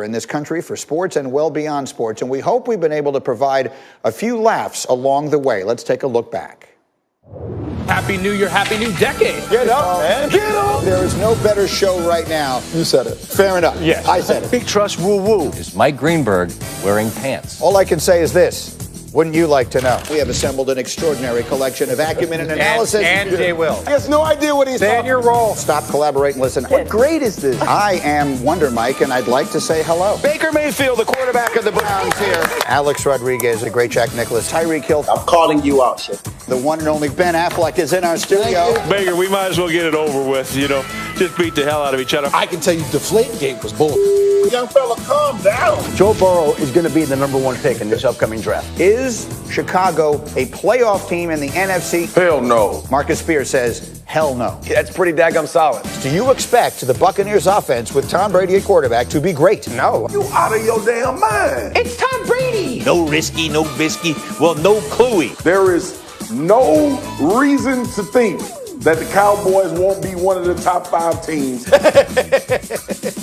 in this country for sports and well beyond sports, and we hope we've been able to provide a few laughs along the way. Let's take a look back. Happy New Year, happy new decade. Get up, man. Get up. There is no better show right now. You said it. Fair enough. Yes. I said it. Big trust, woo-woo. Is Mike Greenberg wearing pants? All I can say is this. Wouldn't you like to know? We have assembled an extraordinary collection of acumen and analysis. And Jay Will. He has no idea what he's Stay in talking your role. Stop, collaborate, and listen. What grade is this? I am Wonder Mike, and I'd like to say hello. Baker Mayfield, the quarterback of the Browns here. Alex Rodriguez, the great Jack Nicklaus, Tyreek Hill. I'm calling you out, shit. The one and only Ben Affleck is in our studio. Baker, we might as well get it over with, just beat the hell out of each other. I can tell you Deflategate was bull. Young fella, calm down. Joe Burrow is going to be the #1 pick in this upcoming draft. Is Chicago a playoff team in the NFC? Hell no. Marcus Spears says, hell no. That's pretty daggum solid. Do you expect the Buccaneers offense with Tom Brady at quarterback to be great? No. You out of your damn mind. It's Tom Brady. No risky, no bisky, well, no cluey. There is no reason to think that the Cowboys won't be one of the top 5 teams.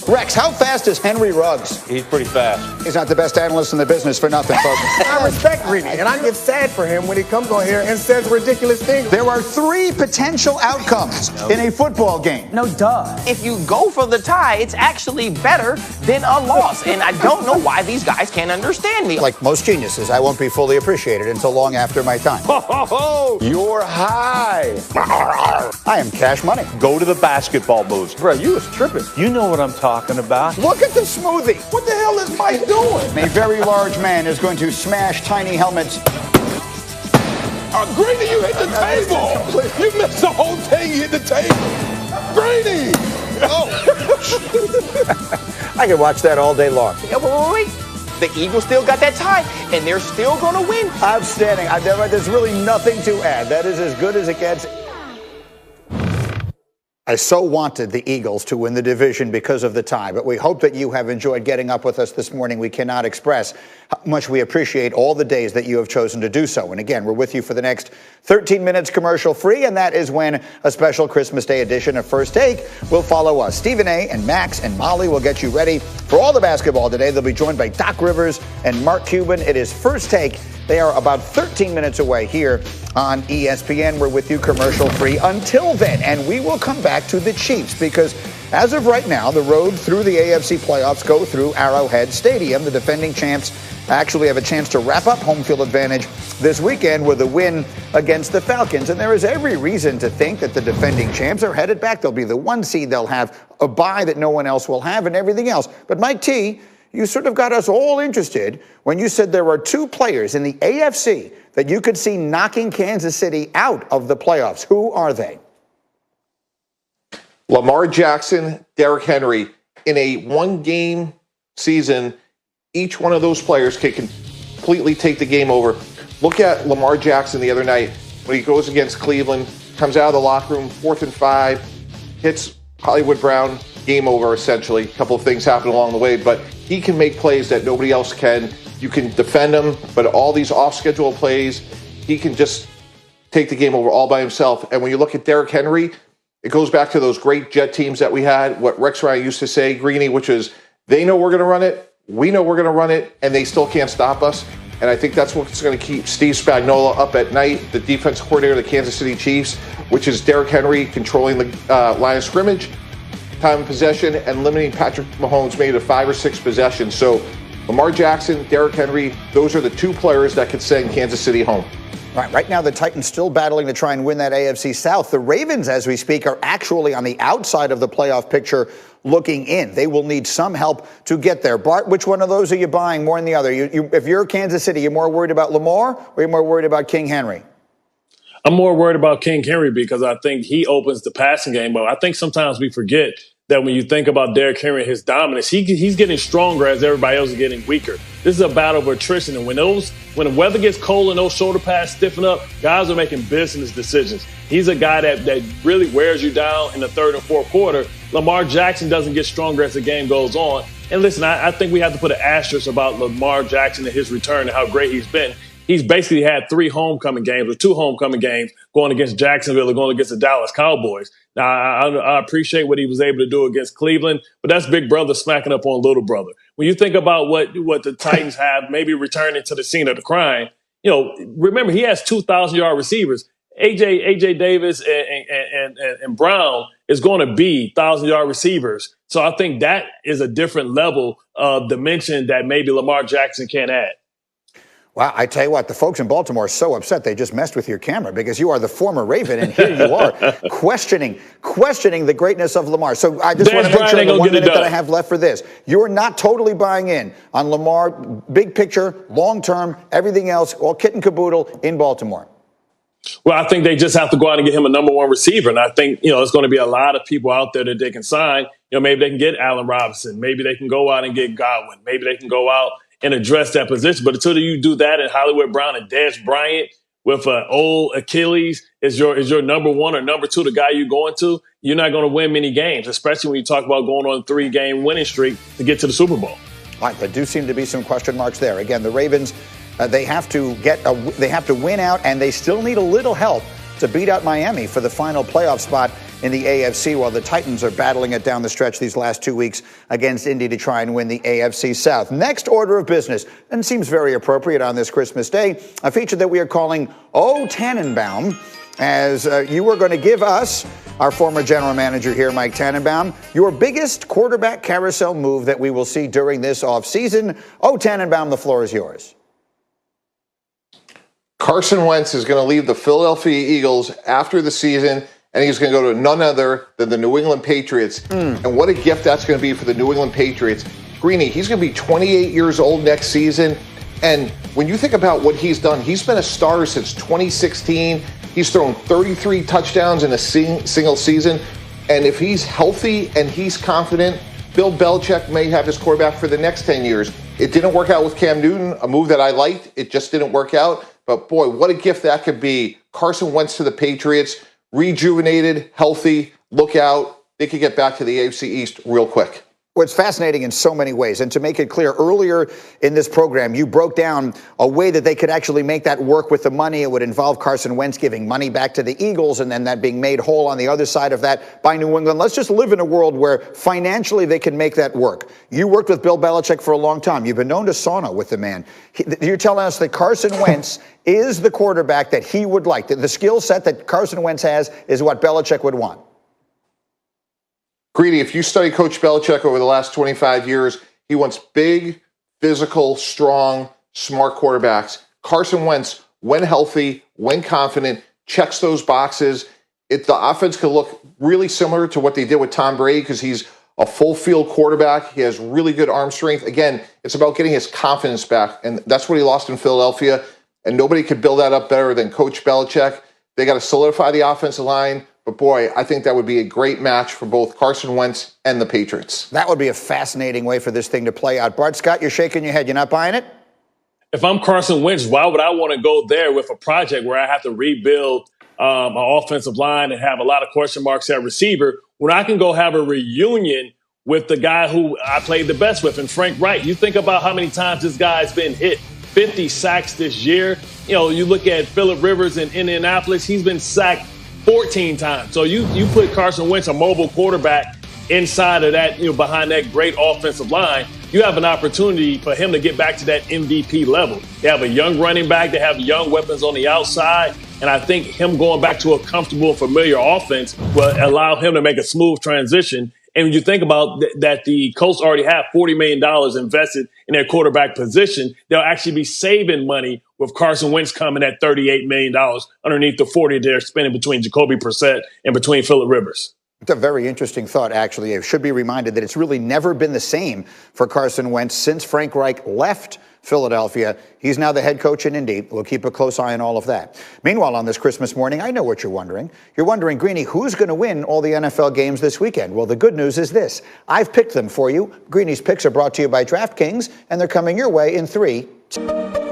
Rex, how fast is Henry Ruggs? He's pretty fast. He's not the best analyst in the business for nothing, folks. I respect Reedy, and I get sad for him when he comes on here and says ridiculous things. There are 3 potential outcomes in a football game. No, duh. If you go for the tie, it's actually better than a loss. And I don't know why these guys can't understand me. Like most geniuses, I won't be fully appreciated until long after my time. You're high. I am Cash Money. Go to the basketball moves. Bro, you was tripping. You know what I'm talking about. Look at the smoothie. What the hell is Mike doing? A very large man is going to smash tiny helmets. Grady, you hit the table. You missed the whole thing. You hit the table. Grady. Oh. I can watch that all day long. Yeah, wait. The Eagles still got that tie, and they're still going to win. Outstanding. There's really nothing to add. That is as good as it gets. I so wanted the Eagles to win the division because of the tie, but we hope that you have enjoyed getting up with us this morning. We cannot express how much we appreciate all the days that you have chosen to do so. And again, we're with you for the next 13 minutes commercial free, and that is when a special Christmas Day edition of First Take will follow us. Stephen A. and Max and Molly will get you ready for all the basketball today. They'll be joined by Doc Rivers and Mark Cuban. It is First Take. They are about 13 minutes away here on ESPN. We're with you commercial free until then. And we will come back to the Chiefs because as of right now, the road through the AFC playoffs go through Arrowhead Stadium. The defending champs actually have a chance to wrap up home field advantage this weekend with a win against the Falcons. And there is every reason to think that the defending champs are headed back. They'll be the 1 seed. They'll have a bye that no one else will have and everything else. But Mike T, you sort of got us all interested when you said there are 2 players in the AFC that you could see knocking Kansas City out of the playoffs. Who are they? Lamar Jackson, Derrick Henry. In a 1-game season, each one of those players can completely take the game over. Look at Lamar Jackson the other night when he goes against Cleveland, comes out of the locker room, 4th and 5, hits Hollywood Brown, game over essentially. A couple of things happen along the way, but he can make plays that nobody else can. You can defend him, but all these off-schedule plays, he can just take the game over all by himself. And when you look at Derrick Henry, it goes back to those great Jet teams that we had, what Rex Ryan used to say, Greeny, which is they know we're going to run it, we know we're going to run it, and they still can't stop us. And I think that's what's going to keep Steve Spagnuolo up at night, the defense coordinator of the Kansas City Chiefs, which is Derrick Henry controlling the line of scrimmage, time of possession, and limiting Patrick Mahomes maybe to 5 or 6 possessions. So Lamar Jackson, Derrick Henry, those are the 2 players that could send Kansas City home. Right now, the Titans still battling to try and win that AFC South. The Ravens, as we speak, are actually on the outside of the playoff picture looking in. They will need some help to get there. Bart, which one of those are you buying more than the other? If you're Kansas City, you're more worried about Lamar or you're more worried about King Henry? I'm more worried about King Henry because I think he opens the passing game. But I think sometimes we forget that when you think about Derrick Henry and his dominance, he's getting stronger as everybody else is getting weaker. This is a battle of attrition. And when the weather gets cold and those shoulder pads stiffen up, guys are making business decisions. He's a guy that really wears you down in the 3rd and 4th quarter. Lamar Jackson doesn't get stronger as the game goes on. And listen, I think we have to put an asterisk about Lamar Jackson and his return and how great he's been. He's basically had 3 homecoming games or 2 homecoming games going against Jacksonville or going against the Dallas Cowboys. Now, I appreciate what he was able to do against Cleveland, but that's big brother smacking up on little brother. when you think about what the Titans have, maybe returning to the scene of the crime, remember he has 2,000-yard receivers. AJ Davis and Brown is going to be 1,000-yard receivers. So I think that is a different level of dimension that maybe Lamar Jackson can't add. Well, I tell you what, the folks in Baltimore are so upset they just messed with your camera because you are the former Raven, and here you are questioning the greatness of Lamar. So I just want to make sure in the 1 minute that I have left for this, you're not totally buying in on Lamar, big picture, long term, everything else, all kit and caboodle in Baltimore. Well, I think they just have to go out and get him a number one receiver. And I think, there's going to be a lot of people out there that they can sign. Maybe they can get Allen Robinson. Maybe they can go out and get Godwin. Maybe they can go out and address that position. But until you do that, and Hollywood Brown and Dez Bryant with an old Achilles is your number one or number two, the guy you're going to, you're not going to win many games, especially when you talk about going on a 3-game winning streak to get to the Super Bowl. All right, there do seem to be some question marks there. Again, the Ravens, they have to win out, and they still need a little help to beat out Miami for the final playoff spot in the AFC, while the Titans are battling it down the stretch these last 2 weeks against Indy to try and win the AFC South. Next order of business, and seems very appropriate on this Christmas Day, a feature that we are calling O Tannenbaum, as you are going to give us, our former general manager here, Mike Tannenbaum, your biggest quarterback carousel move that we will see during this offseason. O Tannenbaum, the floor is yours. Carson Wentz is going to leave the Philadelphia Eagles after the season, and he's going to go to none other than the New England Patriots. And what a gift that's going to be for the New England Patriots. Greeny, he's going to be 28 years old next season. And when you think about what he's done, he's been a starter since 2016. He's thrown 33 touchdowns in a single season. And if he's healthy and he's confident, Bill Belichick may have his quarterback for the next 10 years. It didn't work out with Cam Newton, a move that I liked. It just didn't work out. But boy, what a gift that could be. Carson Wentz to the Patriots, rejuvenated, healthy, look out. They could get back to the AFC East real quick. Well, it's fascinating in so many ways. And to make it clear, earlier in this program, you broke down a way that they could actually make that work with the money. It would involve Carson Wentz giving money back to the Eagles and then that being made whole on the other side of that by New England. Let's just live in a world where financially they can make that work. You worked with Bill Belichick for a long time. You've been known to sauna with the man. You're telling us that Carson Wentz is the quarterback that he would like. The skill set that Carson Wentz has is what Belichick would want. Greedy, if you study Coach Belichick over the last 25 years, he wants big, physical, strong, smart quarterbacks. Carson Wentz, when healthy, when confident, checks those boxes. The offense could look really similar to what they did with Tom Brady because he's a full-field quarterback. He has really good arm strength. Again, it's about getting his confidence back, and that's what he lost in Philadelphia, and nobody could build that up better than Coach Belichick. They got to solidify the offensive line. But, boy, I think that would be a great match for both Carson Wentz and the Patriots. That would be a fascinating way for this thing to play out. Bart Scott, you're shaking your head. You're not buying it? If I'm Carson Wentz, why would I want to go there with a project where I have to rebuild an offensive line and have a lot of question marks at receiver when I can go have a reunion with the guy who I played the best with, and Frank Wright? You think about how many times this guy's been hit. 50 sacks this year. You look at Phillip Rivers in Indianapolis, he's been sacked 14 times. So you put Carson Wentz, a mobile quarterback, inside of that, behind that great offensive line, you have an opportunity for him to get back to that MVP level. They have a young running back. They have young weapons on the outside. And I think him going back to a comfortable, familiar offense will allow him to make a smooth transition. And when you think about that the Colts already have $40 million invested in their quarterback position, they'll actually be saving money with Carson Wentz coming at $38 million underneath the 40 they're spending between Jacoby Brissett and between Phillip Rivers. It's a very interesting thought, actually. It should be reminded that it's really never been the same for Carson Wentz since Frank Reich left Philadelphia. He's now the head coach in Indy. We'll keep a close eye on all of that. Meanwhile, on this Christmas morning, I know what you're wondering. You're wondering, Greeny, who's going to win all the NFL games this weekend? Well, the good news is this. I've picked them for you. Greeny's picks are brought to you by DraftKings, and they're coming your way in 3, 2...